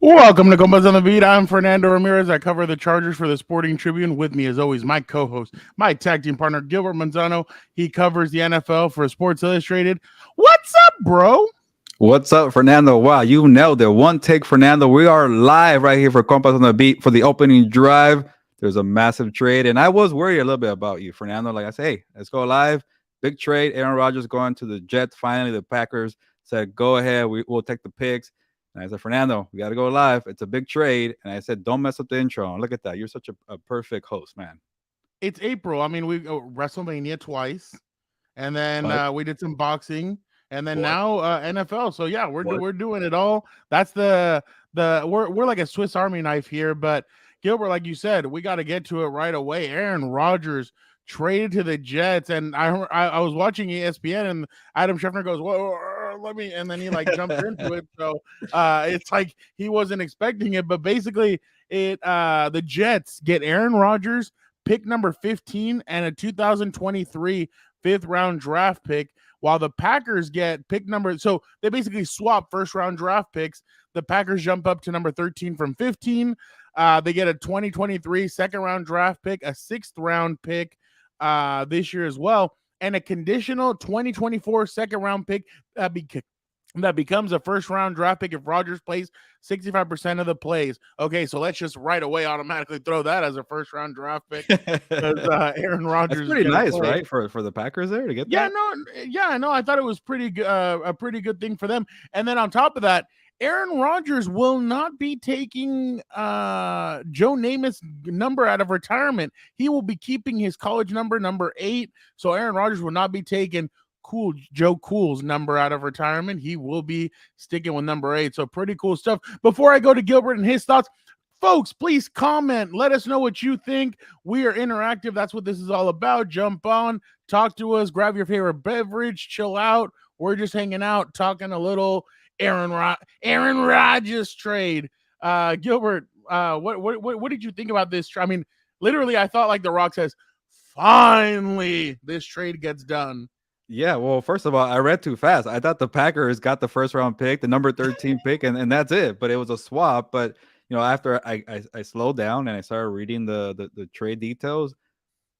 Welcome to Compas on the Beat. I'm Fernando Ramirez. I cover the Chargers for the Sporting Tribune. With me, as always, my co-host, my tag team partner, Gilbert Manzano. He covers the NFL for Sports Illustrated. What's up, bro? What's up, Fernando? Wow, you nailed it. One take, Fernando. We are live right here for Compas on the Beat for the opening drive. There's a massive trade, and I was worried a little bit about you, Fernando. Like I said, hey, let's go live. Big trade. Aaron Rodgers going to the Jets. Finally, the Packers said, go ahead. We'll take the picks. And I said, Fernando, we got to go live. It's a big trade. And I said, don't mess up the intro. And look at that. You're such a perfect host, man. It's April. I mean, we WrestleMania twice, and then we did some boxing, and then now NFL. So yeah, we're doing it all. That's we're like a Swiss Army knife here. But Gilbert, like you said, we got to get to it right away. Aaron Rodgers traded to the Jets, and I was watching ESPN, and Adam Schefter goes, "Well, let me," and then he like jumped into it. So it's like he wasn't expecting it, but basically, the Jets get Aaron Rodgers, pick number 15, and a 2023 fifth-round draft pick, while the Packers get pick number. So they basically swap first-round draft picks. The Packers jump up to number 13 from 15. They get a 2023 second-round draft pick, a sixth-round pick this year as well, and a conditional 2024 second-round pick that becomes a first-round draft pick if Rodgers plays 65% of the plays. Okay, so let's just right away automatically throw that as a first-round draft pick because Aaron Rodgers. That's pretty nice, right, for the Packers there to get that. No, I thought it was pretty good, a pretty good thing for them. And then on top of that, Aaron Rodgers will not be taking Joe Namath's number out of retirement. He will be keeping his college number 8. So Aaron Rodgers will not be taking Joe Cool's number out of retirement. He will be sticking with number 8. So pretty cool stuff. Before I go to Gilbert and his thoughts, folks, please comment. Let us know what you think. We are interactive. That's what this is all about. Jump on, talk to us, grab your favorite beverage, chill out. We're just hanging out, talking a little Aaron Rodgers trade. Gilbert, what did you think about this? I mean, literally, I thought like The Rock says, finally, this trade gets done. Yeah, well, first of all, I read too fast. I thought the Packers got the first round pick, the number 13 pick, and that's it. But it was a swap. But after I slowed down and I started reading the trade details,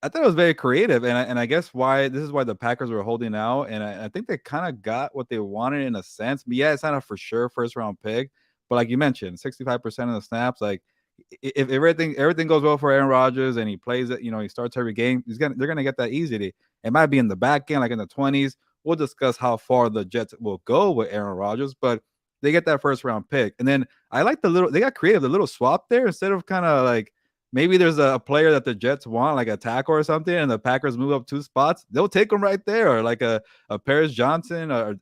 I thought it was very creative, and I guess this is why the Packers were holding out, and I think they kind of got what they wanted in a sense. But yeah, it's not a for sure first round pick, but like you mentioned, 65% of the snaps. Like if everything goes well for Aaron Rodgers and he plays it, he starts every game, they're gonna get that easily. It might be in the back end, like in the 20s. We'll discuss how far the Jets will go with Aaron Rodgers, but they get that first round pick, and then I like they got creative, the little swap there instead of kind of like. Maybe there's a player that the Jets want, like a tackle or something, and the Packers move up 2 spots. They'll take him right there, or like a Paris Johnson or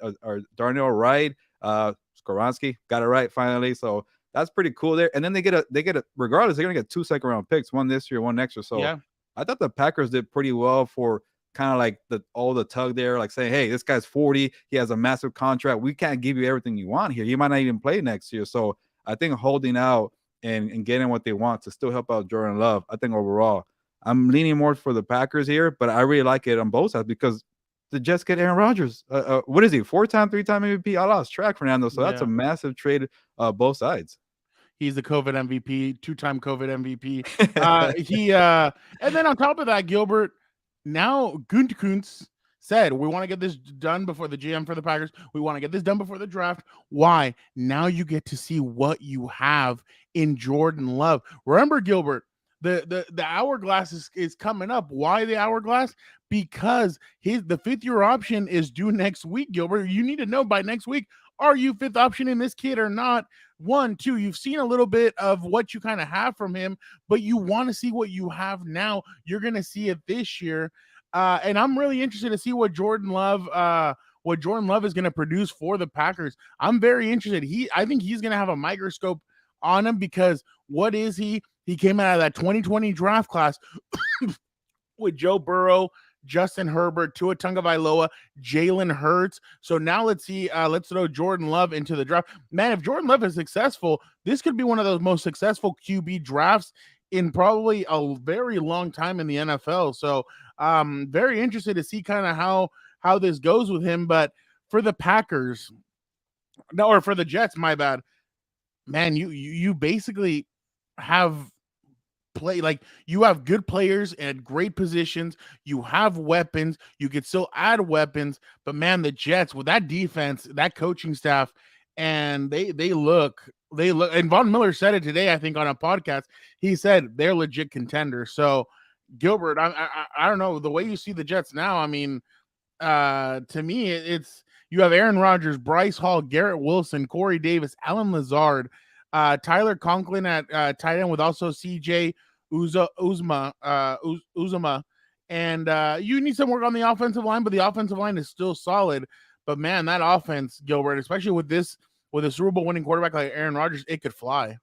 Darnell Wright. Skoronski got it right finally. So that's pretty cool there. And then they get a regardless, they're gonna get 2 second-round picks, one this year, one next year. So yeah. I thought the Packers did pretty well for kind of like all the tug there, like saying, hey, this guy's 40, he has a massive contract. We can't give you everything you want here. He might not even play next year. So I think holding out and getting what they want to still help out Jordan Love. I think overall, I'm leaning more for the Packers here, but I really like it on both sides because the Jets get Aaron Rodgers. What is he? 4-time, 3-time MVP? I lost track, Fernando. So that's a massive trade, both sides. He's the COVID MVP, 2-time COVID MVP. And then on top of that, Gilbert, now Gutekunst said, we want to get this done before the GM for the Packers. We want to get this done before the draft. Why? Now you get to see what you have in Jordan Love. Remember, Gilbert, the hourglass is coming up. Why the hourglass? Because the fifth-year option is due next week, Gilbert. You need to know by next week, are you fifth option in this kid or not? 1, 2, you've seen a little bit of what you kind of have from him, but you want to see what you have now. You're going to see it this year. And I'm really interested to see what Jordan Love is going to produce for the Packers. I'm very interested. I think he's going to have a microscope on him because what is he? He came out of that 2020 draft class with Joe Burrow, Justin Herbert, Tua Tagovailoa, Jalen Hurts. So now let's see. Let's throw Jordan Love into the draft. Man, if Jordan Love is successful, this could be one of those most successful QB drafts in probably a very long time in the NFL. So very interested to see kind of how this goes with him. But for the Packers, or for the Jets, my bad, man, you basically have play like you have good players at great positions. You have weapons. You could still add weapons, but man, the Jets with that defense, that coaching staff, and they look. And Von Miller said it today, I think, on a podcast. He said they're legit contenders. So Gilbert, I don't know the way you see the Jets now. I mean, to me, it's you have Aaron Rodgers, Bryce Hall, Garrett Wilson, Corey Davis, Alan Lazard, Tyler Conklin at tight end with also CJ Uzma, and you need some work on the offensive line, but the offensive line is still solid. But man, that offense, Gilbert, especially with a Super Bowl winning quarterback like Aaron Rodgers, it could fly.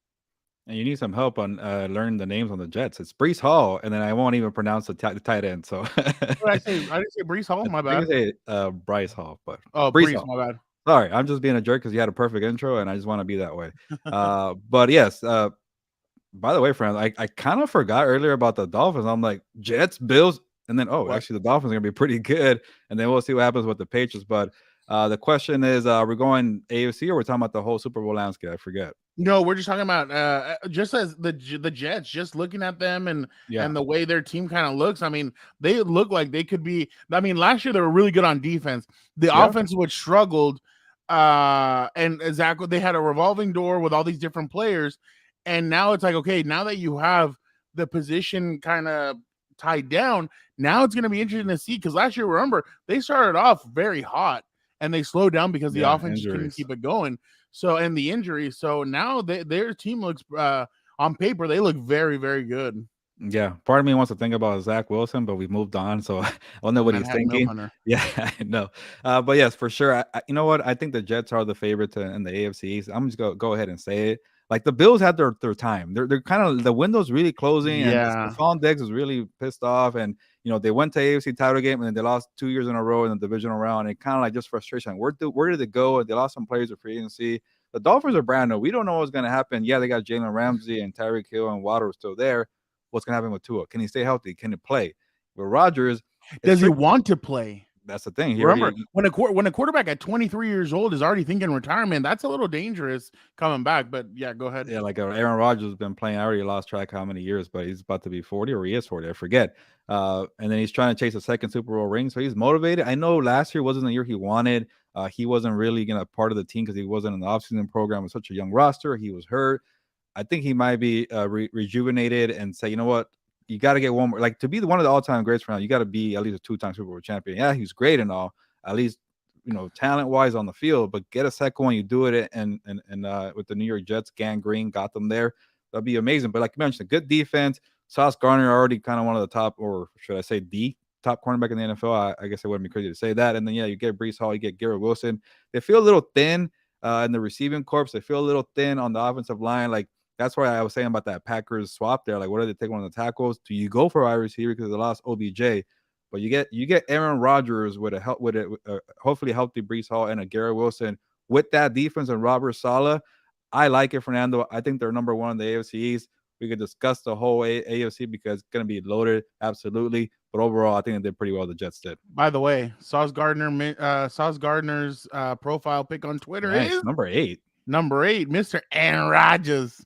And you need some help on learning the names on the Jets. It's Brees Hall, and then I won't even pronounce the tight end. So What did I say? I didn't say Brees Hall. My I bad. think I say Bryce Hall, but Oh, Brees Brees. Hall. My bad. Sorry, I'm just being a jerk because you had a perfect intro, and I just want to be that way. But yes, by the way, friends, I kind of forgot earlier about the Dolphins. I'm like, Jets, Bills, and then What? actually the Dolphins are gonna be pretty good, and then we'll see what happens with the Patriots. But the question is, we're going AFC or we're talking about the whole Super Bowl landscape? I forget. No, we're just talking about just as the Jets. Just looking at them and Yeah, the way their team kind of looks. I mean, they look like they could be. I mean, last year they were really good on defense. The yeah, offense which struggled, and Zach, they had a revolving door with all these different players, and now it's like, okay, now that you have the position kind of tied down, now it's going to be interesting to see because last year, remember, they started off very hot and they slowed down because the yeah. offense just couldn't Injuries. keep it going. So, and the injuries. So now their team looks on paper, they look very, very good. Yeah, part of me wants to think about Zach Wilson, but we moved on, so I don't know what he's Manhattan Mill thinking. Hunter. Yeah, I know. But yes, for sure. You know what? I think the Jets are the favorites in the AFC East. I'm just go ahead and say it. Like the Bills had their time. They're kind of the window's really closing, and Yeah. Stephon Diggs is really pissed off. And they went to AFC title game, and then they lost 2 years in a row in the divisional round. And kind of like just frustration. Where did it go? They lost some players of free agency. The Dolphins are brand new. We don't know what's going to happen. Yeah, they got Jalen Ramsey and Tyreek Hill and Waddle still there. What's going to happen with Tua? Can he stay healthy? Can he play? With Rodgers, it's Does he tricky. want to play? That's the thing. He Remember, already, when a quarterback at 23 years old is already thinking retirement, that's a little dangerous coming back. But yeah, go ahead. yeah, like Aaron Rodgers has been playing. I already lost track how many years, but he's about to be 40 or he is 40. I forget. And then he's trying to chase a second Super Bowl ring. So he's motivated. I know last year wasn't the year he wanted. He wasn't really going to part of the team because he wasn't in the offseason program with such a young roster. He was hurt. I think he might be rejuvenated and say, you know what? You got to get one more. Like to be one of the all-time greats for now, you got to be at least a two-time Super Bowl champion. Yeah, he's great and all. At least talent-wise on the field, but get a second one. You do it and with the New York Jets, Gang Green got them there. That'd be amazing. But like you mentioned, good defense. Sauce Gardner already kind of one of the top, or should I say the top cornerback in the NFL. I guess it wouldn't be crazy to say that. And then you get Brees Hall, you get Garrett Wilson. They feel a little thin in the receiving corps. They feel a little thin on the offensive line. Like that's why I was saying about that Packers swap there. Like, what do they take one of the tackles? Do you go for a wide receiver because they lost OBJ? But you get Aaron Rodgers with hopefully healthy Brees Hall and a Garrett Wilson with that defense and Robert Saleh. I like it, Fernando. I think they're number one in the AFC East. We could discuss the whole AFC because it's going to be loaded, absolutely. But overall, I think they did pretty well. The Jets did. By the way, Sauce Gardner's profile pic on Twitter Nice. is Number 8, Mr. Aaron Rodgers.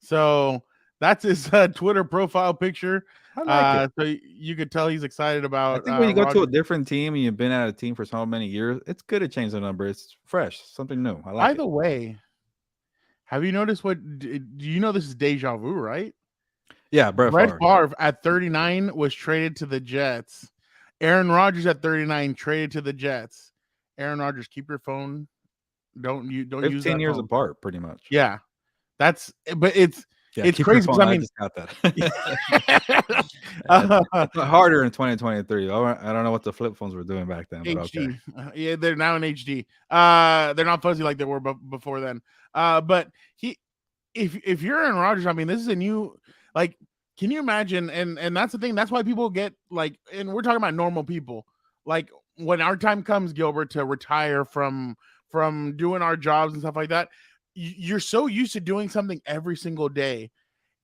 So that's his Twitter profile picture. I like it. So you could tell he's excited I about. think when you go to a Rodgers. different team and you've been at a team for so many years, it's good to change the number. It's fresh, something new. I like By it. the way, have you noticed do you know this is deja vu, right? Yeah, Brett Favre at 39 was traded to the Jets. Aaron Rodgers at 39 traded to the Jets. Aaron Rodgers, keep your phone. Don't use 15 that years phone. apart, pretty much. Yeah, but it's crazy because I just got that. It's harder in 2023. I don't know what the flip phones were doing back then. But HD. Okay. Yeah, they're now in HD. They're not fuzzy like they were before then. But if you're Aaron Rodgers, I mean, this is a new, like, can you imagine? And that's the thing. That's why people get like, and we're talking about normal people. Like when our time comes, Gilbert, to retire from doing our jobs and stuff like that, you're so used to doing something every single day.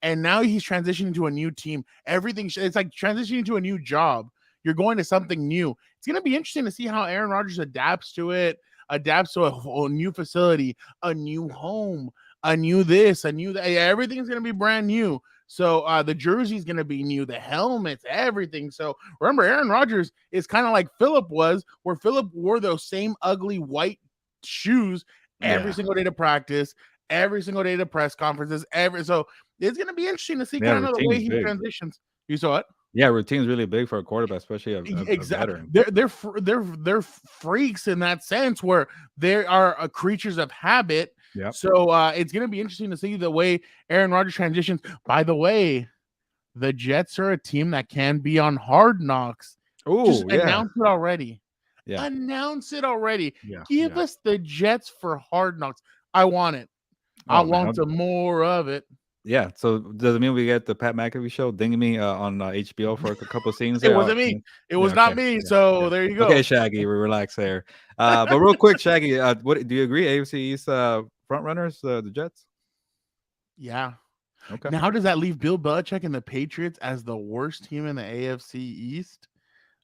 And now he's transitioning to a new team. It's like transitioning to a new job. You're going to something new. It's going to be interesting to see how Aaron Rodgers adapts to it, adapts to a new facility, a new home, a new this, a new that. Everything's going to be brand new. So the jersey's going to be new, the helmets, everything. So remember, Aaron Rodgers is kind of like Philip was, where Philip wore those same ugly white shoes every single day to practice, every single day to press conferences. So it's going to be interesting to see kind of the way he transitions. You saw it? Yeah, routine's really big for a quarterback, especially a exactly. veteran. They're freaks in that sense, where they are creatures of habit. Yep. So it's going to be interesting to see the way Aaron Rodgers transitions. By the way, the Jets are a team that can be on Hard Knocks. Oh, yeah. Announce it already. Yeah. Announce it already. Yeah. Give us the Jets for Hard Knocks. I want it. I want some more of it. Yeah. So does it mean we get the Pat McAfee show dinging me on HBO for a couple of scenes? It wasn't me. It was not me. So there you go. Okay, Shaggy, we relax there. But real quick, Shaggy, what do you agree? AFC East front runners, the Jets? Yeah. Okay. Now does that leave Bill Belichick and the Patriots as the worst team in the AFC East?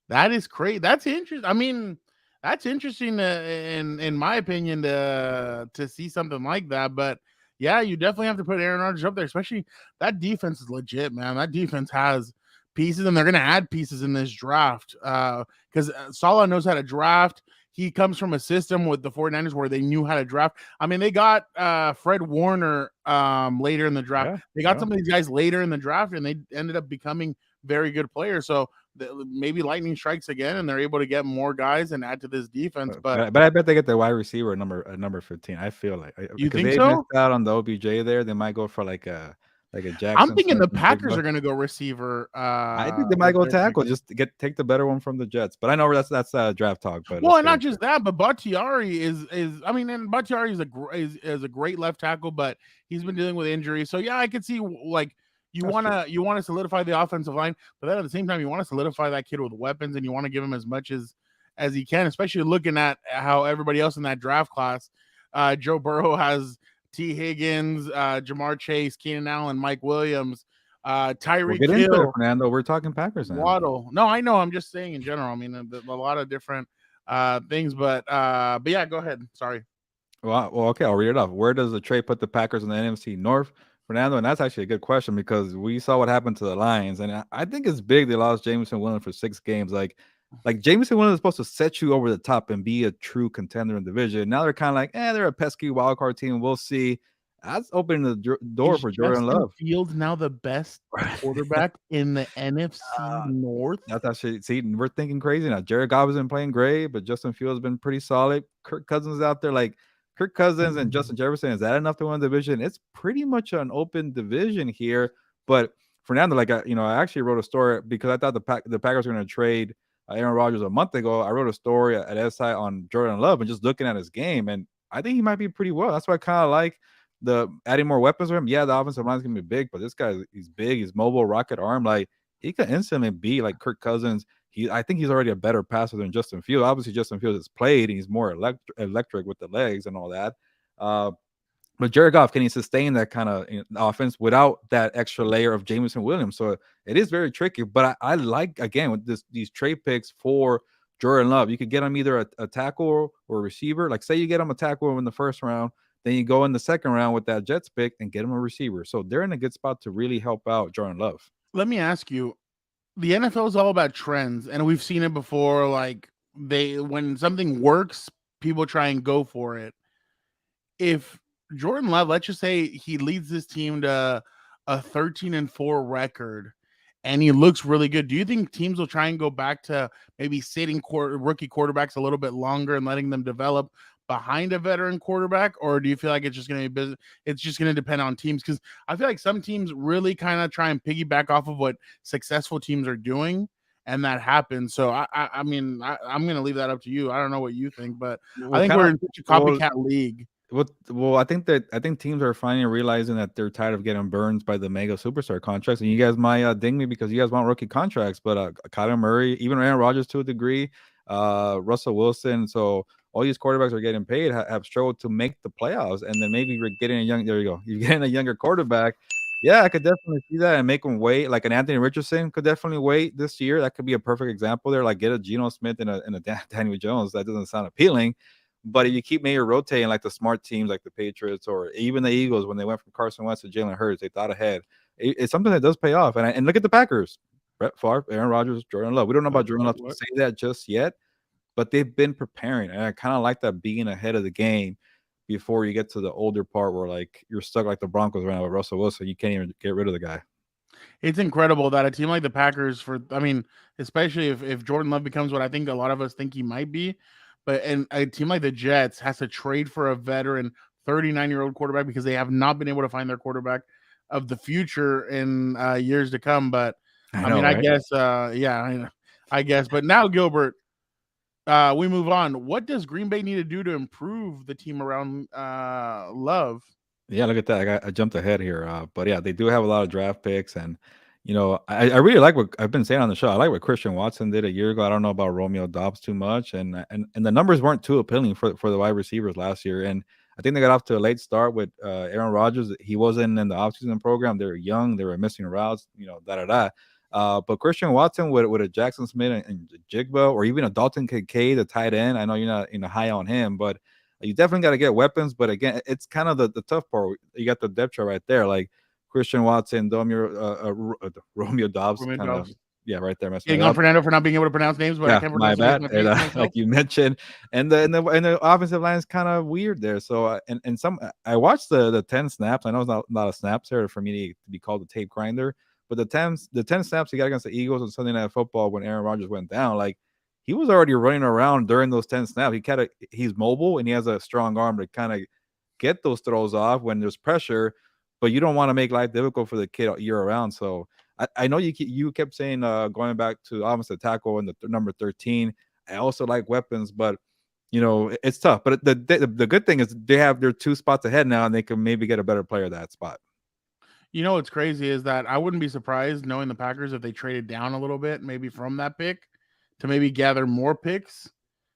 That is crazy. That's interesting. I mean, that's interesting in my opinion to see something like that. But yeah, you definitely have to put Aaron Rodgers up there, especially that defense is legit, man. That defense has pieces, and they're going to add pieces in this draft because Saleh knows how to draft. He comes from a system with the 49ers where they knew how to draft. I mean, they got Fred Warner later in the draft. They got some of these guys later in the draft, and they ended up becoming very good players. So maybe lightning strikes again, and they're able to get more guys and add to this defense. But I bet they get the wide receiver number 15. I feel like you think they so? missed out on the OBJ there. They might go for like a Jackson. I'm thinking the Packers are going to go receiver. I think they might go tackle. Just take the better one from the Jets. But I know that's draft talk. But well, and not just that, but Bakhtiari is I mean, and Bakhtiari is a great left tackle, but he's been dealing with injuries. So yeah, I could see like. You want to solidify the offensive line, but then at the same time, you want to solidify that kid with weapons, and you want to give him as much as he can, especially looking at how everybody else in that draft class, Joe Burrow has T. Higgins, Jamar Chase, Keenan Allen, Mike Williams, Tyreek Hill. Fernando, we're talking Packers now. Waddle. No, I know. I'm just saying in general. I mean, a lot of different things, but yeah, go ahead. Sorry. Well, okay, I'll read it off. Where does the trade put the Packers in the NFC North? Fernando, and that's actually a good question because we saw what happened to the Lions, and I think it's big they lost Jameson Williams for 6 games. Like Jameson Williams is supposed to set you over the top and be a true contender in the division. Now they're kind of like, they're a pesky wild card team. We'll see. That's opening the door for Jordan Love. Fields now the best quarterback in the NFC North. That's actually, see, we're thinking crazy now. Jared Goff has been playing great, but Justin Fields has been pretty solid. Kirk Cousins is out there like. Kirk Cousins and Justin Jefferson, is that enough to win the division? It's pretty much an open division here. But Fernando, like I actually wrote a story because I thought the Packers were going to trade Aaron Rodgers a month ago. I wrote a story at SI on Jordan Love and just looking at his game, and I think he might be pretty well. That's why I kind of like the adding more weapons for him. Yeah, the offensive line is going to be big, but this guy, he's big, he's mobile, rocket arm. Like he could instantly be like Kirk Cousins. I think he's already a better passer than Justin Fields. Obviously, Justin Fields has played, and he's more electric with the legs and all that. But Jared Goff, can he sustain that kind of offense without that extra layer of Jameson Williams? So it is very tricky. But I like, again, with these trade picks for Jordan Love, you could get him either a tackle or a receiver. Like, say you get him a tackle in the first round, then you go in the second round with that Jets pick and get him a receiver. So they're in a good spot to really help out Jordan Love. Let me ask you. The NFL is all about trends, and we've seen it before. Like when something works, people try and go for it. If Jordan Love, let's just say he leads this team to a 13-4 record, and he looks really good, do you think teams will try and go back to maybe sitting rookie quarterbacks a little bit longer and letting them develop behind a veteran quarterback, or do you feel like it's just going to be business? It's just going to depend on teams, because I feel like some teams really kind of try and piggyback off of what successful teams are doing, and that happens. So I mean, I'm going to leave that up to you. I don't know what you think, but I think we're in such a copycat league. Well, I think teams are finally realizing that they're tired of getting burned by the mega superstar contracts, and you guys might ding me because you guys want rookie contracts, but Kyler Murray, even Aaron Rodgers to a degree, Russell Wilson, so all these quarterbacks are getting paid have struggled to make the playoffs, and then maybe we're getting there you go. You're getting a younger quarterback. Yeah, I could definitely see that and make him wait. Like an Anthony Richardson could definitely wait this year. That could be a perfect example there. Like get a Geno Smith and a Daniel Jones. That doesn't sound appealing, But if you keep maybe rotating like the smart teams, like the Patriots or even the Eagles, when they went from Carson Wentz to Jalen Hurts, they thought ahead. It's something that does pay off. And look at the Packers: Brett Favre, Aaron Rodgers, Jordan Love. We don't know about Jordan Love to say that just yet, but they've been preparing, and I kind of like that, being ahead of the game before you get to the older part where like you're stuck like the Broncos right now with Russell Wilson. You can't even get rid of the guy. It's incredible that a team like the Packers, especially if Jordan Love becomes what I think a lot of us think he might be, and a team like the Jets has to trade for a veteran 39-year-old quarterback because they have not been able to find their quarterback of the future in years to come. But I know, I right? guess, I guess. But now, Gilbert, we move on. What does Green Bay need to do to improve the team around Love? Yeah, look at that. I jumped ahead here. But yeah, they do have a lot of draft picks. And, I really like what I've been saying on the show. I like what Christian Watson did a year ago. I don't know about Romeo Dobbs too much. And the numbers weren't too appealing for the wide receivers last year. And I think they got off to a late start with Aaron Rodgers. He wasn't in the offseason program. They were young. They were missing routes, But Christian Watson with a Jackson Smith and Jigba, or even a Dalton Kincaid, the tight end. I know you're not high on him, but you definitely got to get weapons. But again, it's kind of the tough part. You got the depth chart right there, like Christian Watson, Romeo Dobbs, Romeo kind of, Dobbs. yeah, right there. Getting on Fernando for not being able to pronounce names, but I Yeah, can't my pronounce the names bad. of my And, face myself. like you mentioned, and the offensive line is kind of weird there. So and some I watched the 10 snaps. I know it's not a lot of snaps here for me to be called a tape grinder, but the ten snaps he got against the Eagles on Sunday Night Football when Aaron Rodgers went down, like he was already running around during those 10 snaps. He's mobile and he has a strong arm to kind of get those throws off when there's pressure, but you don't want to make life difficult for the kid year round. So I know you kept saying going back to offensive tackle and the number 13. I also like weapons, but it's tough. But the good thing is they're 2 spots ahead now, and they can maybe get a better player at that spot. What's crazy is that I wouldn't be surprised knowing the Packers if they traded down a little bit, maybe from that pick to maybe gather more picks.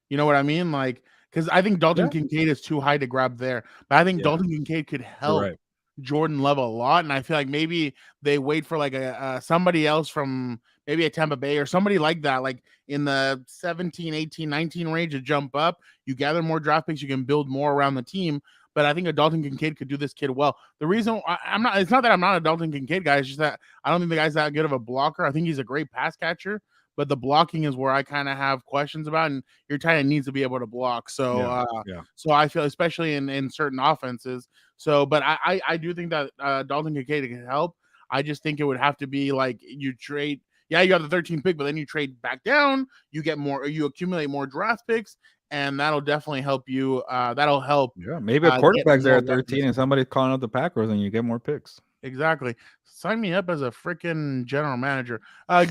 You know what I mean? Like, because I think Dalton Kincaid is too high to grab there, but I think Dalton Kincaid could help right. Jordan Love a lot, and I feel like maybe they wait for like a somebody else from maybe a Tampa Bay or somebody like that, like in the 17, 18, 19 range to jump up. You gather more draft picks, you can build more around the team. But I think a Dalton Kincaid could do this kid well. The reason I'm not, it's not that I'm not a Dalton Kincaid guy. It's just that I don't think the guy's that good of a blocker. I think he's a great pass catcher, but the blocking is where I kind of have questions about. And your tight end needs to be able to block. So, so I feel, especially in certain offenses. So, but I do think that Dalton Kincaid can help. I just think it would have to be like you trade. Yeah, you got the 13th pick, but then you trade back down. You get more, you accumulate more draft picks, and that'll definitely help you. That'll help. Yeah, maybe a quarterback's there at 13 weapons. and somebody's calling out the Packers and you get more picks. Exactly. Sign me up as a freaking general manager.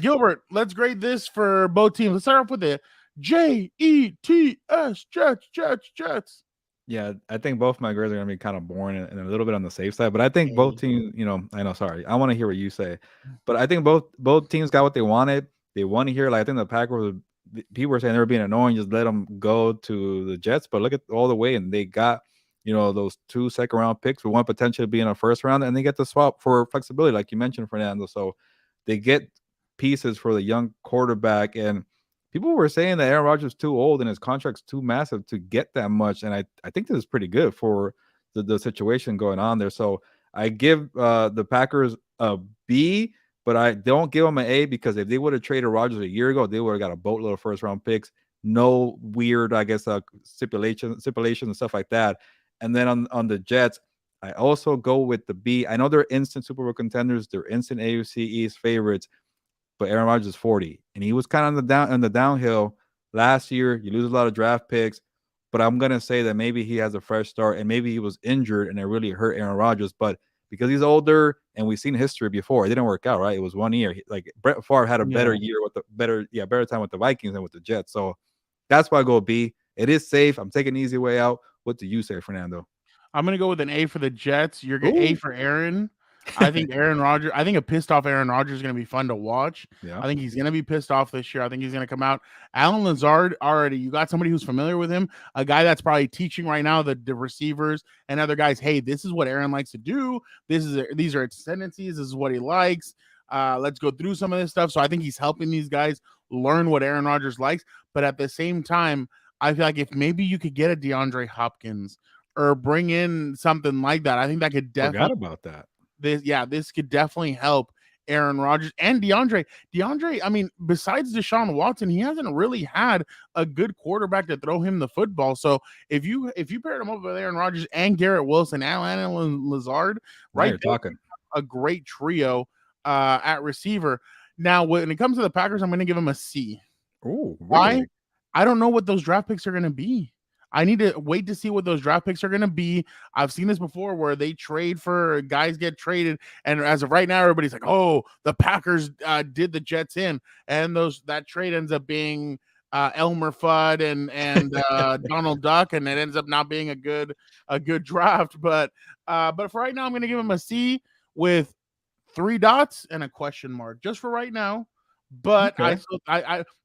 Gilbert, let's grade this for both teams. Let's start off with the Jets, Jets. Yeah, I think both my grades are going to be kind of boring and a little bit on the safe side, but I think both teams, I know, sorry. I want to hear what you say. But I think both teams got what they wanted. They won here. Like I think the Packers, people were saying they were being annoying, just let them go to the Jets, but look at all the way, and they got those 2 second-round picks with one potentially being a first round, and they get the swap for flexibility, like you mentioned, Fernando. So they get pieces for the young quarterback, and people were saying that Aaron Rodgers is too old and his contract's too massive to get that much, and I think this is pretty good for the situation going on there. So I give the Packers a B, but I don't give them an A, because if they would have traded Rodgers a year ago, they would have got a boatload of first-round picks. No weird, I guess, stipulations and stuff like that. And then on the Jets, I also go with the B. I know they're instant Super Bowl contenders. They're instant AFC East favorites, but Aaron Rodgers is 40, and he was kind of on the downhill last year. You lose a lot of draft picks, but I'm gonna say that maybe he has a fresh start, and maybe he was injured and it really hurt Aaron Rodgers. But because he's older and we've seen history before, it didn't work out, right? It was 1 year. Like Brett Favre had a better year with the better time with the Vikings than with the Jets. So that's why I go B. It is safe. I'm taking the easy way out. What do you say, Fernando? I'm gonna go with an A for the Jets. You're gonna A for Aaron. I think a pissed off Aaron Rodgers is gonna be fun to watch. Yeah. I think he's gonna be pissed off this year. I think he's gonna come out. Alan Lazard, already, you got somebody who's familiar with him, a guy that's probably teaching right now the receivers and other guys. Hey, this is what Aaron likes to do. These are its tendencies. This is what he likes. Let's go through some of this stuff. So I think he's helping these guys learn what Aaron Rodgers likes. But at the same time, I feel like if maybe you could get a DeAndre Hopkins or bring in something like that, I think that could Forgot definitely about that. this could definitely help Aaron Rodgers and DeAndre. DeAndre, I mean, besides Deshaun Watson, he hasn't really had a good quarterback to throw him the football. So if you paired him up with Aaron Rodgers and Garrett Wilson and Lazard, Now right you're there, talking. a great trio at receiver. Now, when it comes to the Packers, I'm going to give them a C. Oh, Why? really? I don't know what those draft picks are going to be. I need to wait to see what those draft picks are going to be. I've seen this before where they trade for guys get traded. And as of right now, everybody's like, oh, the Packers did the Jets in. And that trade ends up being Elmer Fudd and Donald Duck. And it ends up not being a good draft. But for right now, I'm going to give him a C with 3 dots and a question mark just for right now. But Okay.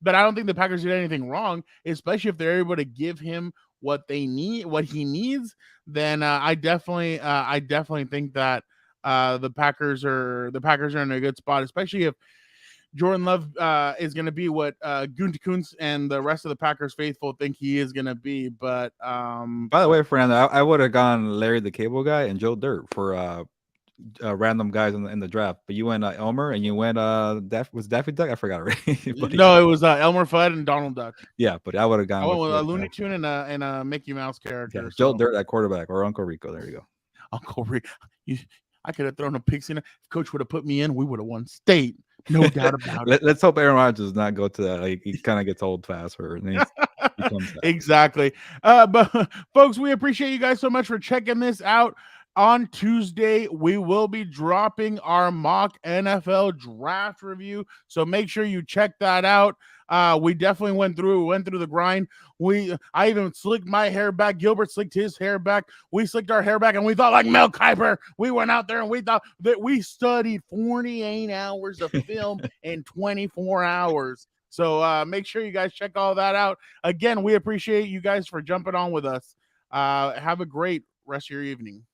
but I don't think the Packers did anything wrong, especially if they're able to give him what he needs. Then I definitely think that the Packers are in a good spot, especially if Jordan Love is going to be what Gutekunst and the rest of the Packers faithful think he is going to be. But By the way, Fernando, I would have gone Larry the Cable Guy and Joe Dirt for random guys in the draft, but you went Elmer and you went was Daffy Duck? I forgot already. But no, it was Elmer Fudd and Donald Duck. yeah, but I would have I gone went with a with Looney Tune and a Mickey Mouse character. yeah, So. Joe Dirt at quarterback or Uncle Rico. There you go. Uncle Rick, I could have thrown a pixie in. If Coach would have put me in, we would have won state. No doubt about it. Let's hope Aaron Rodgers does not go to that. Like, he kind of gets old fast or Exactly. But folks, we appreciate you guys so much for checking this out. On Tuesday, we will be dropping our mock NFL draft review. So make sure you check that out. We definitely went through the grind. I even slicked my hair back. Gilbert slicked his hair back. We slicked our hair back, and we thought like Mel Kiper. We went out there and we thought that we studied 48 hours of film in 24 hours. So make sure you guys check all that out. Again, we appreciate you guys for jumping on with us. Have a great rest of your evening.